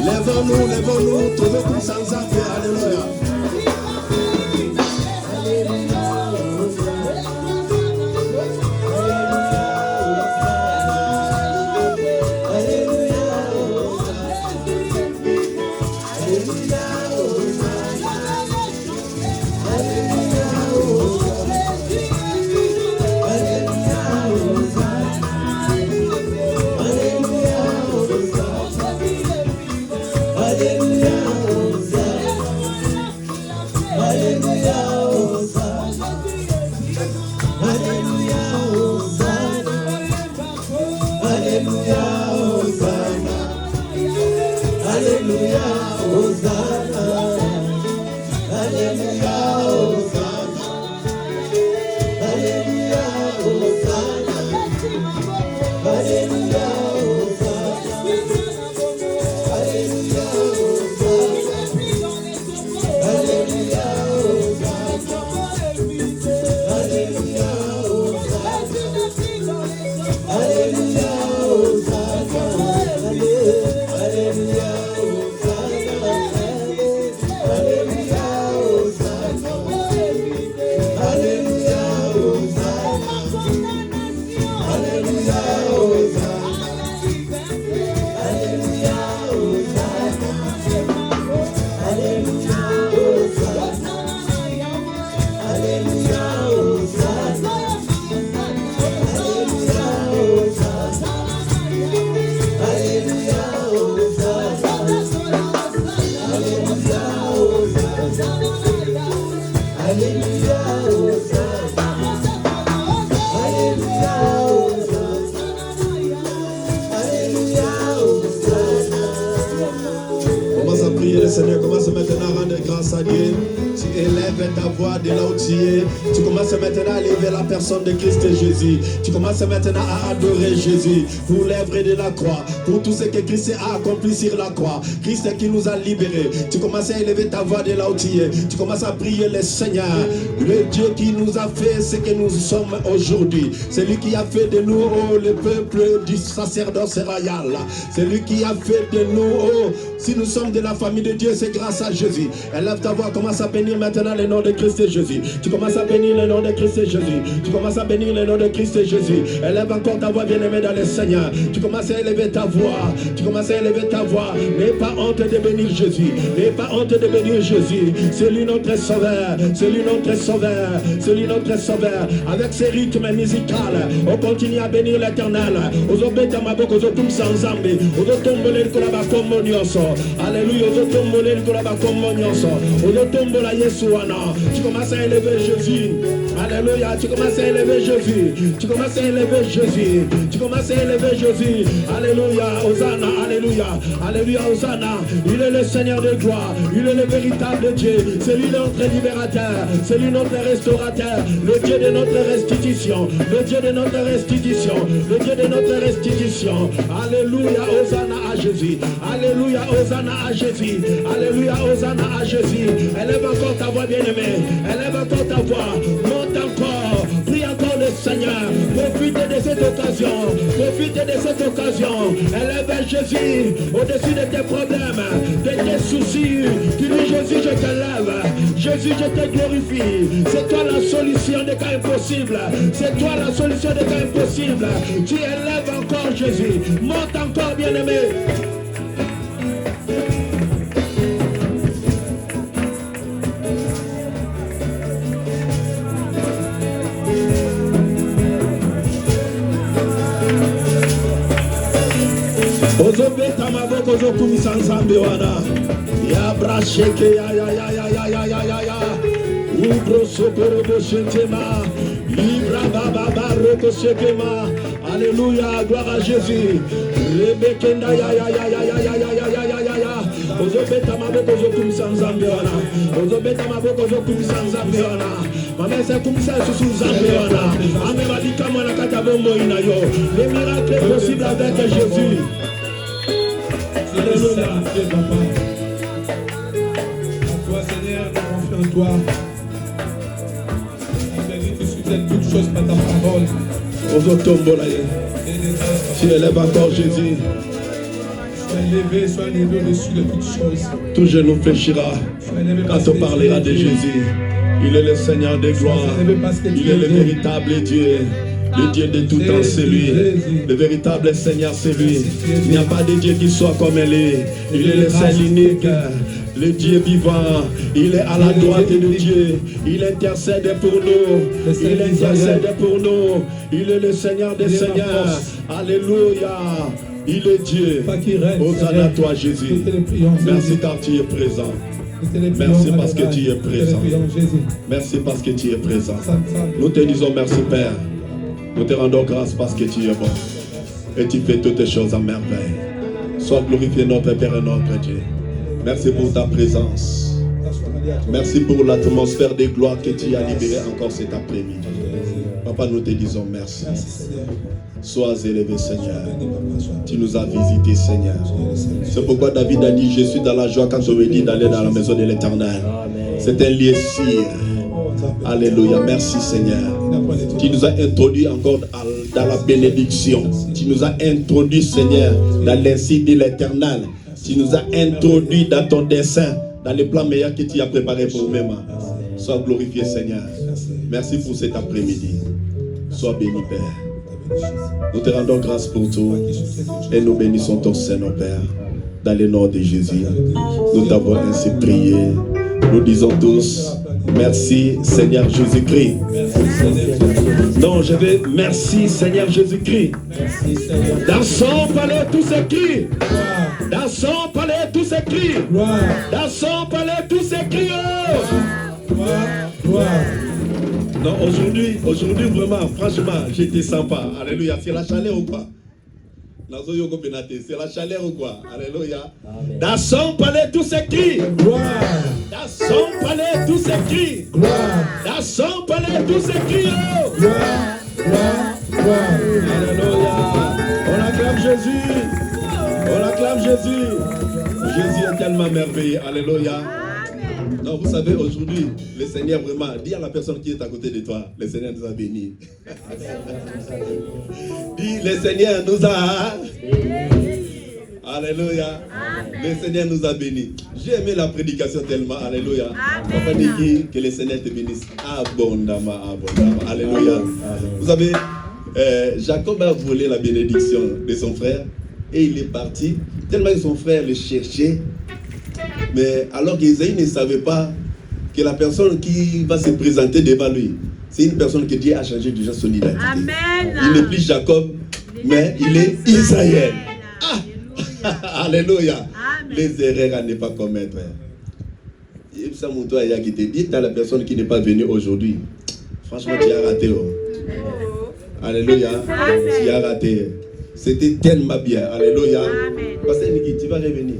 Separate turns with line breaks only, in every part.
Lèvons-nous, tous sans arrêt, alléluia. Seigneur, commence maintenant à rendre grâce à Dieu. Tu élèves ta voix de là où tu es. Tu commences maintenant à élever la personne de Christ Jésus. Tu commences maintenant à adorer Jésus pour l'œuvre de la croix, pour tout ce que Christ a accompli sur la croix. Christ qui nous a libérés. Tu commences à élever ta voix de là où tu es. Tu commences à prier le Seigneur, le Dieu qui nous a fait ce que nous sommes aujourd'hui. C'est lui qui a fait de nous le peuple du sacerdoce royal. C'est lui qui a fait de nous, si nous sommes de la famille de Dieu, c'est grâce à Jésus. Élève ta voix, commence à bénir maintenant le nom de Christ Jésus. Tu commences à bénir le nom de Christ Jésus. Tu commences à bénir le nom de Christ Jésus. Élève encore ta voix, bien-aimée dans le Seigneur. Tu commences à élever ta voix. Tu commences à élever ta voix. N'aie pas honte de bénir Jésus. N'aie pas honte de bénir Jésus. C'est lui notre sauveur. C'est lui notre sauveur. C'est lui notre sauveur. Avec ses rythmes musicaux, on continue à bénir l'Éternel. Alléluia. Alléluia, ozotombola Yesu Tu commences à élever Jésus. Alléluia. Tu commences à élever Jésus. Tu commences à élever Jésus. Tu commences à élever Jésus. Alléluia. Hosanna. Alléluia. Alléluia. Hosanna. Il est le Seigneur de gloire. Il est le véritable Dieu. C'est lui notre libérateur. C'est lui notre restaurateur. Le Dieu de notre restitution. Le Dieu de notre restitution. Le Dieu de notre restitution. Alléluia. Hosanna à Jésus. Alléluia. Hosanna à Jésus. Alléluia. Hosanna à Jésus. Élève encore ta voix, bien-aimée. Élève encore ta voix. Monte encore. Prie encore le Seigneur. Profite de cette occasion. Profite de cette occasion. Élève Jésus au-dessus de tes problèmes, de tes soucis. Tu dis Jésus, je te lève. Jésus, je te glorifie. C'est toi la solution des cas impossibles. C'est toi la solution des cas impossibles. Tu élèves encore Jésus. Monte encore, bien-aimé. Ozobeta maboko ozokumisa nzambe wana. Ya brasheke ya. Ubro sokorobo shentema. Libra baba roko shekema. Alléluia, gloire à Jésus. Rebekenda ya. Ozobeta maboko ozokumisa nzambe wana. Ozobeta maboko ozokumisa nzambe wana. Mama c'est comme ça sous nzambe wana. Ame malika mwana kata bombo ina yo. Le miracle est possible avec Jésus.
Alléluia, papa. À toi, Seigneur, nous confions en toi. Tu mérites de soutiens toutes choses par ta parole.
Tu élèves encore Jésus.
Sois élevé au-dessus de toutes choses.
Tout genou fléchira quand on parlera de Jésus. Il est le Seigneur des gloires. Il est le véritable Dieu. Le Dieu de tout temps, c'est lui. Le véritable Seigneur, c'est lui. Il n'y a pas de Dieu qui soit comme lui. Il est le seul unique. Le Dieu vivant. Il est à la droite de Dieu. Il intercède pour nous. Il intercède pour nous. Il est le Seigneur des Seigneurs. Alléluia. Il est Dieu. Hosanna à toi, Jésus. Merci car tu es présent. Merci parce que tu es présent. Merci parce que tu es présent. Nous te disons merci, Père. Nous te rendons grâce parce que tu es bon. Et tu fais toutes choses à merveille. Sois glorifié notre Père et notre Dieu. Merci pour ta présence. Merci pour l'atmosphère de gloire que tu as libérée encore cet après-midi. Papa, nous te disons merci. Sois élevé, Seigneur. Tu nous as visités, Seigneur. C'est pourquoi David a dit, je suis dans la joie quand je me dis d'aller dans la maison de l'Éternel. C'est un lieu sûr. Alléluia. Merci, Seigneur. Tu nous as introduits encore dans la bénédiction. Tu nous as introduits, Seigneur, dans l'insigne de l'Éternel. Tu nous as introduits dans ton dessein, dans les plans meilleurs que tu as préparés pour nous-mêmes. Sois glorifié, Seigneur. Merci pour cet après-midi. Sois béni, Père. Nous te rendons grâce pour tout et nous bénissons ton Seigneur, Père. Dans le nom de Jésus, nous t'avons ainsi prié. Nous disons tous, merci Seigneur Jésus-Christ. Non, je vais merci Seigneur Jésus-Christ. Dans son palais tout s'écrit. Dans son palais tout s'écrit. Dans son palais tout s'écrit. Non, aujourd'hui vraiment, franchement, j'étais sympa. Alléluia. C'est la chaleur ou quoi? C'est la chaleur ou quoi? Alléluia. Dans son palais tout s'écrit. Dans son palais tout s'écrit. Dans son palais tout s'écrit. Alléluia. On acclame Jésus. On acclame Jésus. Jésus est tellement merveilleux. Alléluia. Non, vous savez, aujourd'hui, le Seigneur vraiment, dis à la personne qui est à côté de toi, le Seigneur nous a bénis. Dis, le Seigneur nous a... Alléluia. Le Seigneur nous a bénis. J'ai aimé la prédication tellement. Alléluia. Papa dit que le Seigneur te bénisse abondamment, abondamment. Alléluia. Vous savez, Jacob a volé la bénédiction de son frère et il est parti. Tellement que son frère le cherchait. Mais alors qu'Isaïe ne savait pas que la personne qui va se présenter devant lui, c'est une personne que Dieu a changé déjà son identité.
Amen.
Il n'est plus Jacob, mais il est Israël. Ah! Alléluia.
Amen.
Les erreurs à ne pas commettre. Ça, mon toit, il y a qui te dit, t'as la personne qui n'est pas venue aujourd'hui. Franchement, tu as raté. Oh. Alléluia. Tu as raté. C'était tellement bien. Alléluia. Pasteur Niki, tu vas revenir.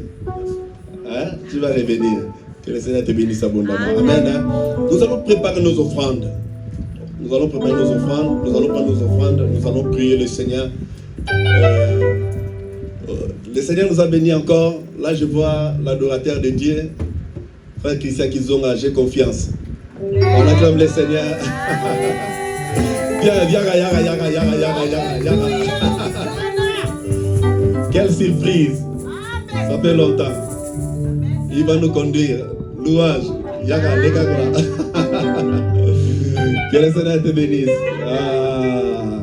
Hein? Tu vas revenir. Que le Seigneur te bénisse abondamment. Amen. Hein? Nous allons préparer nos offrandes. Nous allons préparer nos offrandes. Nous allons prendre nos offrandes. Nous allons prier le Seigneur. Le Seigneur nous a bénis encore. Là, je vois l'adorateur de Dieu. Frère Christian Kizonga, j'ai confiance. On acclame le Seigneur. Viens, viens. Quelle surprise. Ça fait longtemps. Il va nous conduire. Louange. Yaga, les gars. Que le Seigneur te bénisse. Ah.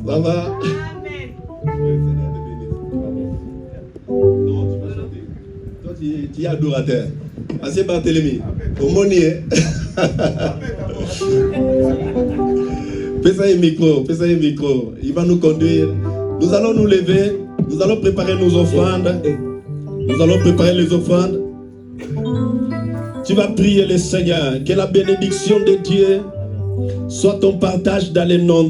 Ça va? Tu es adorateur. Ancien Barthélemy. Au Monier. Fais ça un micro. Il va nous conduire. Nous allons nous lever. Nous allons préparer nos offrandes. Nous allons préparer les offrandes. Tu vas prier le Seigneur. Que la bénédiction de Dieu soit ton partage dans les noms.